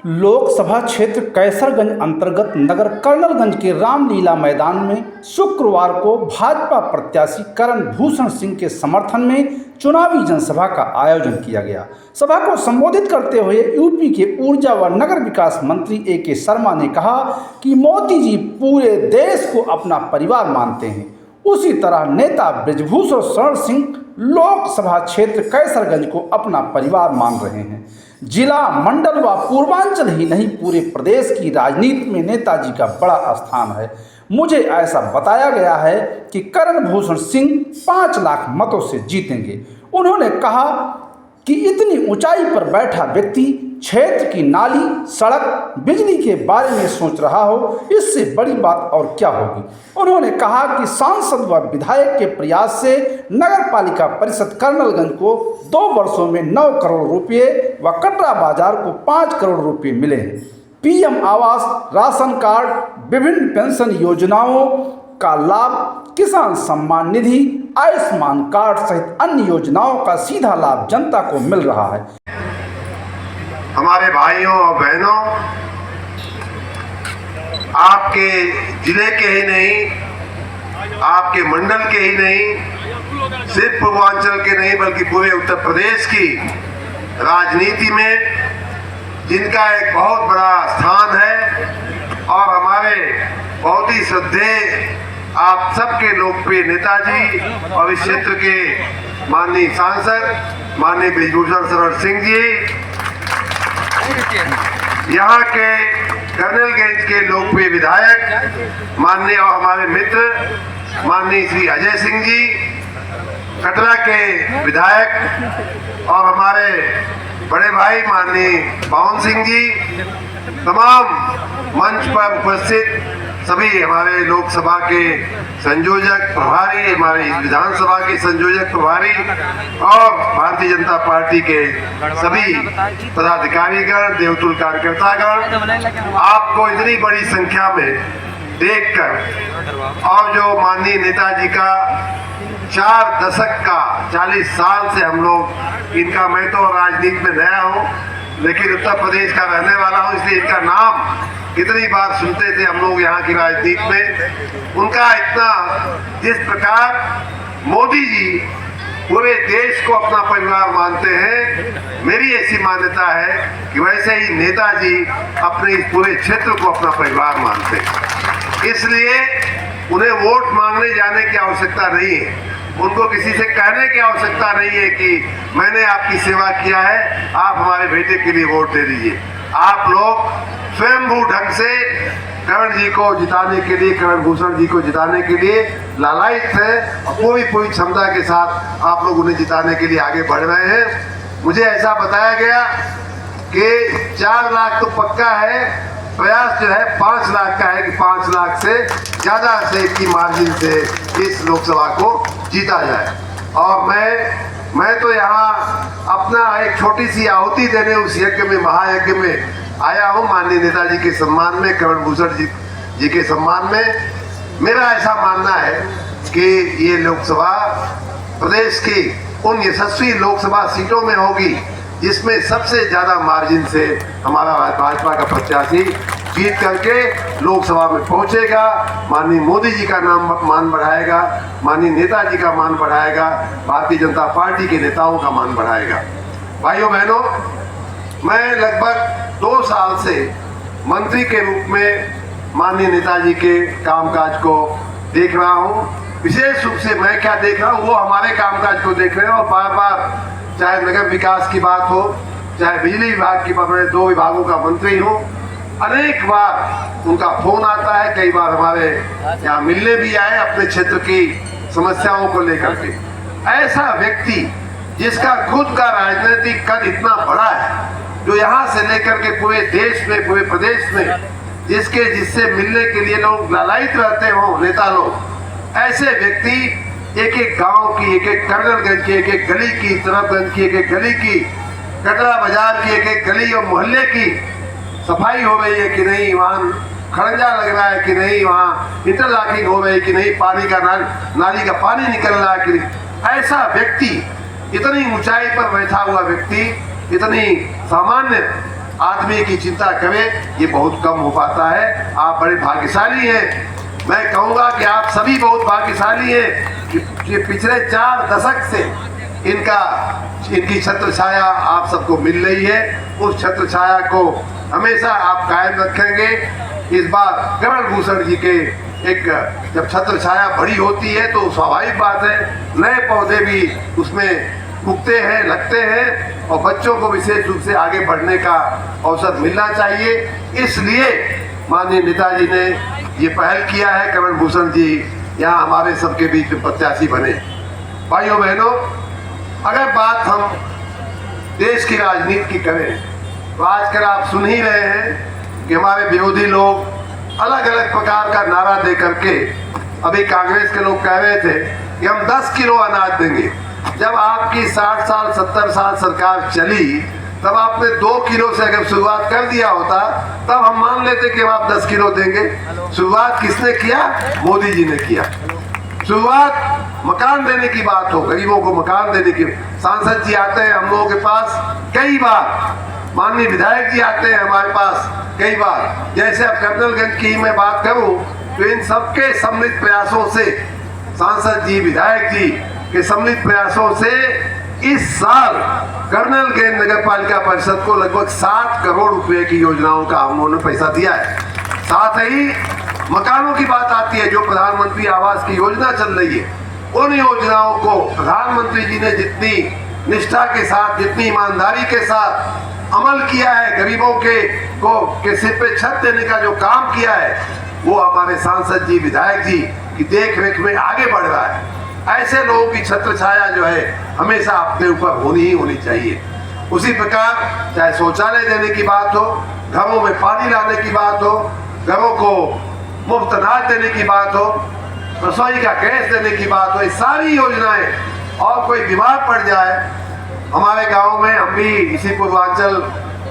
लोकसभा क्षेत्र कैसरगंज अंतर्गत नगर कर्नलगंज के रामलीला मैदान में शुक्रवार को भाजपा प्रत्याशी करण भूषण सिंह के समर्थन में चुनावी जनसभा का आयोजन किया गया। सभा को संबोधित करते हुए यूपी के ऊर्जा व नगर विकास मंत्री ए.के. शर्मा ने कहा कि मोदी जी पूरे देश को अपना परिवार मानते हैं। उसी तरह नेता बृजभूषण शरण सिंह लोकसभा क्षेत्र कैसरगंज को अपना परिवार मान रहे हैं। जिला, मंडल व पूर्वांचल ही नहीं, पूरे प्रदेश की राजनीति में नेताजी का बड़ा स्थान है। मुझे ऐसा बताया गया है कि करण भूषण सिंह 5 लाख मतों से जीतेंगे। उन्होंने कहा कि इतनी ऊंचाई पर बैठा व्यक्ति क्षेत्र की नाली, सड़क, बिजली के बारे में सोच रहा हो, इससे बड़ी बात और क्या होगी। उन्होंने कहा कि सांसद व विधायक के प्रयास से नगर पालिका परिषद कर्नलगंज को 2 वर्षों में 9 करोड़ रुपये व कटरा बाजार को 5 करोड़ रुपये मिले हैं। पीएम आवास, राशन कार्ड, विभिन्न पेंशन योजनाओं का लाभ, किसान सम्मान निधि, आयुष्मान कार्ड सहित अन्य योजनाओं का सीधा लाभ जनता को मिल रहा है। हमारे भाइयों और बहनों, आपके जिले के ही नहीं, आपके मंडल के ही नहीं, सिर्फ पूर्वांचल के नहीं बल्कि पूरे उत्तर प्रदेश की राजनीति में जिनका एक बहुत बड़ा स्थान है और हमारे बहुत ही श्रद्धेय आप सबके लोकप्रिय नेताजी और इस क्षेत्र के माननीय सांसद माननीय बृजभूषण शरण सिंह जी, यहाँ के कर्नलगंज के लोकप्रिय विधायक माननीय और हमारे मित्र माननीय श्री अजय सिंह जी, कटरा के विधायक और हमारे बड़े भाई माननीय पवन सिंह जी, तमाम मंच पर उपस्थित सभी हमारे लोकसभा के संयोजक प्रभारी, हमारे विधानसभा के संयोजक प्रभारी और भारतीय जनता पार्टी के सभी पदाधिकारीगण, देवतुल्य कार्यकर्तागण, आपको इतनी बड़ी संख्या में देखकर और जो माननीय नेताजी का 4 दशक का 40 साल से हम लोग इनका, मैं तो राजनीति में नया हूँ लेकिन उत्तर प्रदेश का रहने वाला हूँ, इसलिए इनका नाम कितनी बार सुनते थे हम लोग यहाँ की राजनीति में। उनका इतना, जिस प्रकार मोदी जी पूरे देश को अपना परिवार मानते हैं, मेरी ऐसी मान्यता है कि वैसे ही नेताजी अपने इस पूरे क्षेत्र को अपना परिवार मानते हैं। इसलिए उन्हें वोट मांगने जाने की आवश्यकता नहीं है, उनको किसी से कहने की आवश्यकता नहीं है कि मैंने आपकी सेवा किया है, आप हमारे बेटे के लिए वोट दे दीजिए। आप लोग स्वयंभू ढंग से करण जी को जिताने के लिए, करण भूषण जी को जिताने के लिए लालायित हैं और पूरी क्षमता के साथ आप लोग उन्हें जिताने के लिए आगे बढ़ रहे हैं। मुझे ऐसा बताया गया कि 4 लाख तो पक्का है, प्रयास जो है 5 लाख का है कि 5 लाख से ज़्यादा से की मार्जिन से इस लोकसभा को जीता जाए। और मैं तो यहाँ अपना एक छोटी सी आहुति देने उस यज्ञ में, महायज्ञ में आया हूँ, माननीय नेताजी के सम्मान में, करण भूषण जी के सम्मान में। मेरा ऐसा मानना है कि ये लोकसभा प्रदेश की उन यशस्वी लोकसभा सीटों में होगी जिसमें सबसे ज़्यादा मार्जिन से हमारा भाजपा का प्रत्याशी जीत करके लोकसभा में पहुंचेगा, माननीय मोदी जी का मान बढ़ाएगा, माननीय नेताजी का मान बढ़ाएगा, भारतीय जनता पार्टी के नेताओं का मान बढ़ाएगा। भाइयों बहनों, मैं लगभग 2 साल से मंत्री के रूप में माननीय नेताजी के कामकाज को देख रहा हूँ। विशेष रूप से मैं क्या देख रहा हूँ, वो हमारे कामकाज को देख रहे हैं और बार बार चाहे नगर विकास की बात हो, चाहे बिजली विभाग की बात, मैं 2 विभागों का मंत्री हूँ, अनेक बार उनका फोन आता है, कई बार हमारे यहाँ मिलने भी आए अपने क्षेत्र की समस्याओं को लेकर के। ऐसा व्यक्ति जिसका खुद का राजनीतिक कद इतना बड़ा है, जो यहाँ से लेकर के पूरे देश में, पूरे प्रदेश में जिससे मिलने के लिए लोग लालायित रहते हो नेता लोग, ऐसे व्यक्ति एक एक गांव की, एक एक कर्नलगंज की, एक एक गली की, तरफगंज की एक एक गली की, कटरा बाजार की एक एक गली और मोहल्ले की सफाई हो रही है कि नहीं, वहाँ खड़ंजा लग रहा है कि नहीं, वहाँ इंटरलॉकिंग हो रही है कि नहीं, पानी का नाली का पानी निकल रहा है कि नहीं, ऐसा व्यक्ति, इतनी ऊंचाई पर बैठा हुआ व्यक्ति, इतनी सामान्य आदमी की चिंता करें, ये बहुत कम हो पाता है। आप बड़े भाग्यशाली हैं। मैं कहूँगा कि आप सभी बहुत भाग्यशाली हैं कि पिछले 4 दशक से इनकी छत्र छाया आप सबको मिल रही है। उस छत्र छाया को हमेशा आप कायम रखेंगे। इस बार करण भूषण जी के जब छत्र छाया बड़ी होती है तो स्वाभाविक बात है, नए पौधे भी उसमें उगते हैं, लगते हैं, और बच्चों को विशेष रूप से आगे बढ़ने का अवसर मिलना चाहिए। इसलिए माननीय नेताजी ने ये पहल किया है, करण भूषण जी यहाँ हमारे सबके बीच में प्रत्याशी बने। भाइयों बहनों, अगर बात हम देश की राजनीति की करें तो आजकल आप सुन ही रहे हैं कि हमारे विरोधी लोग अलग अलग प्रकार का नारा दे करके, अभी कांग्रेस के लोग कह रहे थे कि हम 10 किलो अनाज देंगे। जब आपकी 60 साल 70 साल सरकार चली तब आपने 2 किलो से अगर शुरुआत कर दिया होता तब हम मान लेते कि आप 10 किलो देंगे। शुरुआत किसने किया? मोदी जी ने किया। शुरुआत मकान देने की बात हो, गरीबों को मकान देने की, सांसद जी आते हैं हम लोगों के पास कई बार, माननीय विधायक जी आते हैं हमारे पास कई बार। जैसे अब कर्नलगंज की मैं बात करूं तो इन सबके सम्मिलित प्रयासों से, सांसद जी विधायक जी के सम्मिलित प्रयासों से इस साल कर्नलगंज नगर पालिका परिषद को लगभग 7 करोड़ रुपए की योजनाओं का हम लोगों ने पैसा दिया है। साथ ही मकानों की बात आती है, जो प्रधानमंत्री आवास की योजना चल रही है, उन योजनाओं को प्रधानमंत्री जी ने जितनी निष्ठा के साथ, जितनी ईमानदारी के साथ अमल किया है, गरीबों के सिर पे छत देने का जो काम किया है, वो हमारे सांसद जी विधायक जी की देख रेख में आगे बढ़ रहा है। ऐसे लोगों की छत्र छाया जो है हमेशा अपने ऊपर होनी चाहिए। उसी प्रकार चाहे शौचालय देने की बात हो, घरों में पानी लाने की बात हो, घरों को मुफ्त अनाज देने की बात हो, रसोई का गैस देने की बात हो, ये सारी योजनाएं। और कोई बीमार पड़ जाए, हमारे गांव में, हम भी इसी पूर्वांचल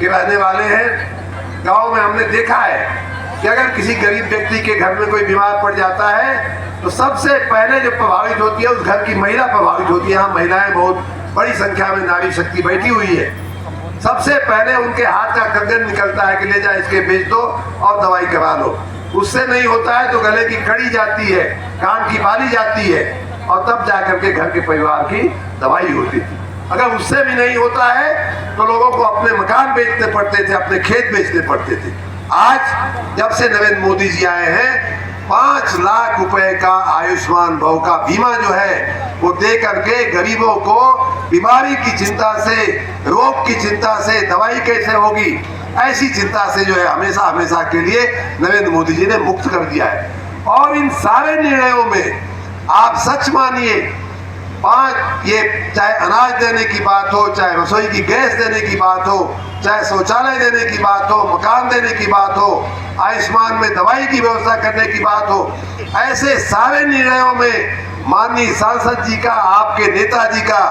के रहने वाले हैं, गांव में हमने देखा है कि अगर किसी गरीब व्यक्ति के घर में कोई बीमार पड़ जाता है तो सबसे पहले जो प्रभावित होती है उस घर की महिला प्रभावित होती है। यहाँ महिलाएं बहुत बड़ी संख्या में नारी शक्ति बैठी हुई है। सबसे पहले उनके हाथ का कंगन निकलता है कि ले जा, इसके बेच दो और दवाई करा लो। उससे नहीं होता है तो गले की कड़ी जाती है, कान की बाली जाती है, और तब जाकर के घर के परिवार की दवाई होती थी। अगर उससे भी नहीं होता है तो लोगों को अपने मकान बेचने पड़ते थे, अपने खेत बेचने पड़ते थे। आज जब से नरेंद्र मोदी जी आए हैं, 5 लाख रुपए का आयुष्मान भव का बीमा जो है वो दे करके गरीबों को बीमारी की चिंता से, रोग की चिंता से, दवाई कैसे होगी ऐसी चिंता से जो है हमेशा के लिए नरेंद्र मोदी जी ने मुक्त कर दिया है। और इन सारे निर्णयों में आप सच मानिए, ये चाहे अनाज देने की बात हो, चाहे रसोई की गैस देने की बात हो, चाहे शौचालय देने की बात हो, मकान देने की बात हो, आयुष्मान में दवाई की व्यवस्था करने की बात हो, ऐसे सारे निर्णयों में माननीय सांसद जी का, आपके नेताजी का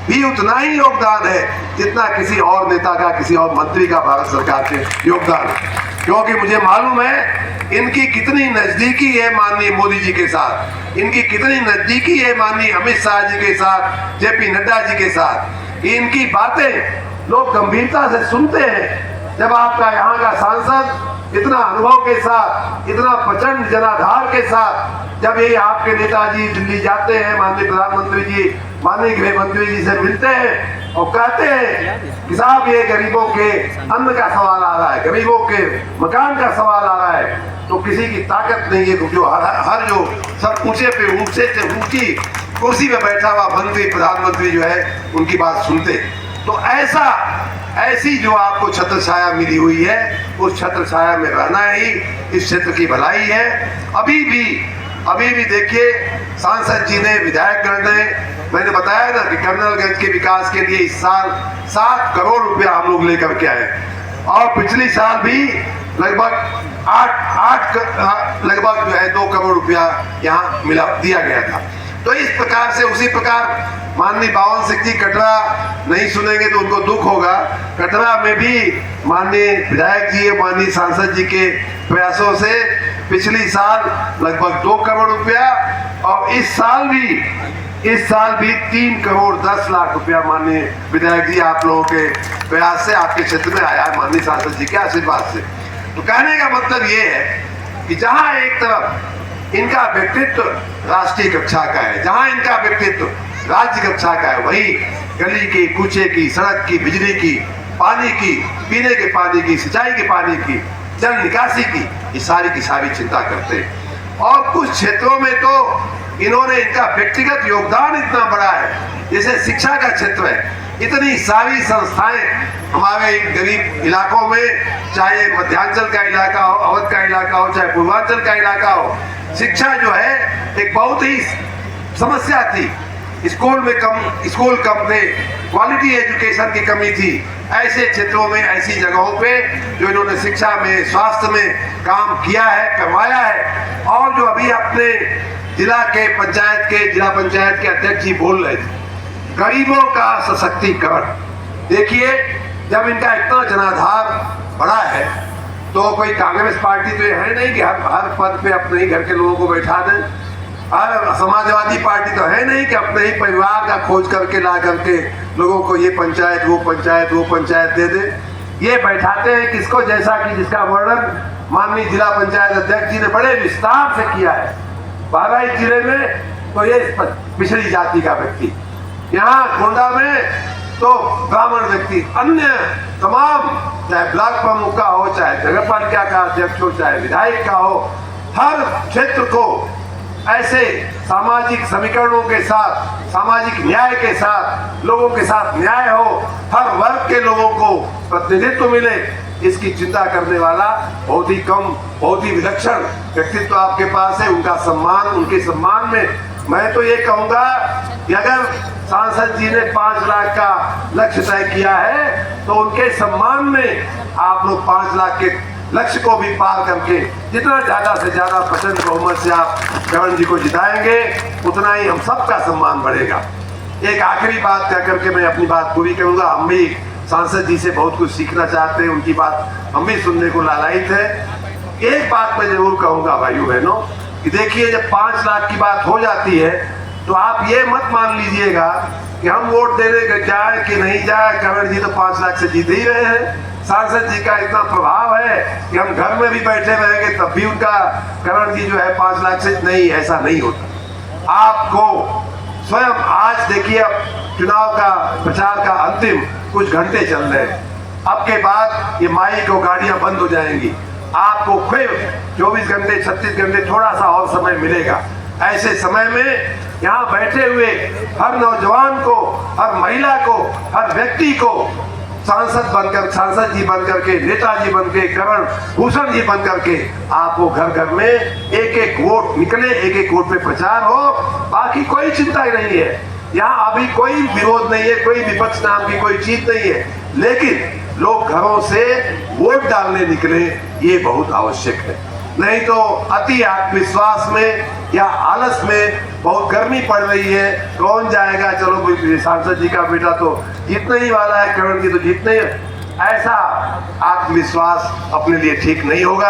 भी उतना ही योगदान है जितना किसी और नेता का, किसी और मंत्री का भारत सरकार के योगदान है। क्योंकि मुझे मालूम है इनकी कितनी नजदीकी है माननीय मोदी जी के साथ, इनकी कितनी नजदीकी है माननीय अमित शाह जी के साथ, जेपी नड्डा जी के साथ। इनकी बातें लोग गंभीरता से सुनते हैं। जब आपका यहाँ का सांसद इतना अनुभव के साथ, इतना प्रचंड जनाधार के साथ जब ये आपके नेताजी दिल्ली जाते हैं, माननीय प्रधानमंत्री जी, माननीय गृह मंत्री जी से मिलते हैं और कहते हैं कि साहब ये गरीबों के अन्न का सवाल आ रहा है, गरीबों के मकान का सवाल आ रहा है, तो किसी की ताकत नहीं है जो हर जो सब ऊंचे से ऊंची कुर्सी में बैठा हुआ मंत्री, प्रधानमंत्री जो है उनकी बात सुनते। तो ऐसी जो आपको छत्र छाया मिली हुई है, उस छत्र छाया में रहना ही इस क्षेत्र की भलाई है। अभी भी देखिए सांसद जी ने, विधायकगण ने, मैंने बताया ना कि कर्नलगंज के विकास के लिए इस साल 7 करोड़ रुपया हम लोग लेकर के आए, और पिछली साल भी लगभग 2 करोड़ रुपया यहाँ दिया गया था। तो इस प्रकार से, उसी प्रकार माननीय बावन सिंह जी कटरा नहीं सुनेंगे तो उनको दुख होगा। कटरा में भी माननीय विधायक जी, माननीय सांसद जी के प्रयासों से पिछली साल लगभग 2 करोड़ रुपया, और इस साल भी इस साल भी 3 करोड़ 10 लाख रुपया माननीय विधायक जी आप लोगों के प्रयास से आपके क्षेत्र में आया है, माननीय सांसद जी के आशीर्वाद से। तो कहने का मतलब ये है कि जहां एक तरफ इनका व्यक्तित्व राष्ट्रीय कक्षा का है, जहां इनका व्यक्तित्व राज्य कक्षा का है, वही गली की, कूचे की, सड़क की, बिजली की, पानी की, पीने के पानी की, सिंचाई के पानी की, जल निकासी की, ये सारी की सारी चिंता करते हैं। और कुछ क्षेत्रों में तो इन्होंने इनका व्यक्तिगत योगदान इतना बड़ा है, जैसे शिक्षा का क्षेत्र है, इतनी सारी संस्थाएं हमारे गरीब इलाकों में, चाहे मध्यांचल का इलाका हो, अवध का इलाका हो, चाहे पूर्वांचल का इलाका हो, शिक्षा जो है एक बहुत ही समस्या थी। स्कूल कम थे, क्वालिटी एजुकेशन की कमी थी। ऐसे क्षेत्रों में, ऐसी जगहों पे जो इन्होंने शिक्षा में, स्वास्थ्य में काम किया है, करवाया है। और जो अभी अपने जिला पंचायत के अध्यक्ष जी बोल रहे थे, गरीबों का सशक्तिकरण। देखिए, जब इनका इतना जनाधार बड़ा है तो कोई कांग्रेस पार्टी तो ये है नहीं कि हर पद पे अपने ही घर के लोगों को बैठा दें। और समाजवादी पार्टी तो है नहीं कि अपने ही परिवार का खोज करके ला करके लोगों को ये पंचायत वो पंचायत दे दे। ये बैठाते हैं किसको, जैसा कि जिसका वर्णन माननीय जिला पंचायत अध्यक्ष जी ने बड़े विस्तार से किया है। बहराइच जिले में तो ये पिछड़ी जाति का व्यक्ति, यहाँ गोंडा में तो ब्राह्मण व्यक्ति, अन्य तमाम, चाहे ब्लॉक प्रमुख का हो, चाहे नगर पालिका का अध्यक्ष हो, चाहे विधायक का हो, हर क्षेत्र को ऐसे सामाजिक समीकरणों के साथ, सामाजिक न्याय के साथ, लोगों के साथ न्याय हो, हर वर्ग के लोगों को प्रतिनिधित्व मिले, इसकी चिंता करने वाला बहुत ही कम, बहुत ही विलक्षण व्यक्तित्व आपके पास है। उनका सम्मान, उनके सम्मान में मैं तो ये कहूँगा कि अगर सांसद जी ने 5 लाख का लक्ष्य तय किया है तो उनके सम्मान में आप लोग 5 लाख के लक्ष्य को भी पार करके जितना ज्यादा से ज्यादा प्रचंड बहुमत से आप करण जी को जिताएंगे, उतना ही हम सबका सम्मान बढ़ेगा। एक आखिरी बात कह करके मैं अपनी बात पूरी करूंगा। हम भी सांसद जी से बहुत कुछ सीखना चाहते हैं, उनकी बात हम भी सुनने को लालायित है। एक बात मैं जरूर कहूंगा भाइयों बहनों कि देखिए, जब 5 लाख की बात हो जाती है तो आप ये मत मान लीजिएगा कि हम वोट देने जाए कि नहीं जाए, करण जी तो 5 लाख से जीत ही रहे हैं। सांसद जी का इतना प्रभाव है कि हम घर में भी बैठे रहेंगे तब भी उनका करण जी जो है 5 लाख से नहीं, ऐसा नहीं होता। आपको स्वयं आज देखिए, अब चुनाव का प्रचार का अंतिम कुछ घंटे चल रहे हैं, अब के बाद ये माइक और गाड़ियां बंद हो जाएंगी। आपको फिर 24 घंटे 36 घंटे थोड़ा सा और समय मिलेगा। ऐसे समय में यहाँ बैठे हुए हर नौजवान को, हर महिला को, हर व्यक्ति को सांसद जी बनकर के, नेताजी बन के, करण भूषण जी बन करके आपको घर घर में एक एक वोट निकले, एक एक वोट पे प्रचार हो। बाकी कोई चिंता ही नहीं है, यहाँ अभी कोई विरोध नहीं है, कोई विपक्ष नाम की कोई चीज नहीं है, लेकिन लोग घरों से वोट डालने निकले, ये बहुत आवश्यक है। नहीं तो अति आत्मविश्वास में या आलस में, बहुत गर्मी पड़ रही है, कौन जाएगा, चलो सांसद जी का बेटा तो जीतने ही वाला है, करण जी तो जीतने ही, ऐसा आत्मविश्वास अपने लिए ठीक नहीं होगा।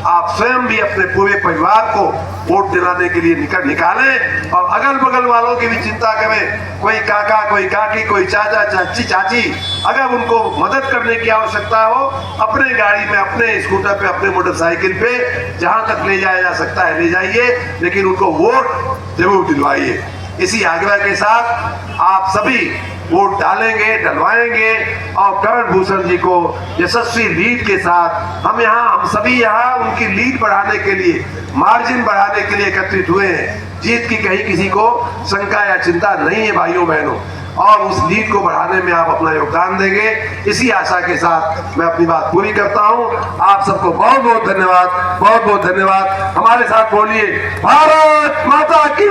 आप स्वयं भी अपने पूरे परिवार को वोट दिलाने के लिए निकालें और अगल बगल वालों की भी चिंता करें। कोई काका, कोई काकी, कोई चाचा, चाची, अगर उनको मदद करने की आवश्यकता हो, अपने गाड़ी में, अपने स्कूटर पे, अपने मोटरसाइकिल पे जहां तक ले जाया जा सकता है ले जाइए, लेकिन उनको वोट जरूर दिलवाइए। इसी आग्रह के साथ आप सभी वोट डालेंगे, डलवाएंगे और करण भूषण जी को यशस्वी लीड के साथ हम सभी यहाँ उनकी लीड बढ़ाने के लिए, मार्जिन बढ़ाने के लिए एकत्रित हुए हैं। जीत की कहीं किसी को शंका या चिंता नहीं है भाइयों बहनों, और उस लीड को बढ़ाने में आप अपना योगदान देंगे, इसी आशा के साथ मैं अपनी बात पूरी करता हूँ। आप सबको बहुत बहुत धन्यवाद, बहुत बहुत धन्यवाद। हमारे साथ बोलिए भारत माता की।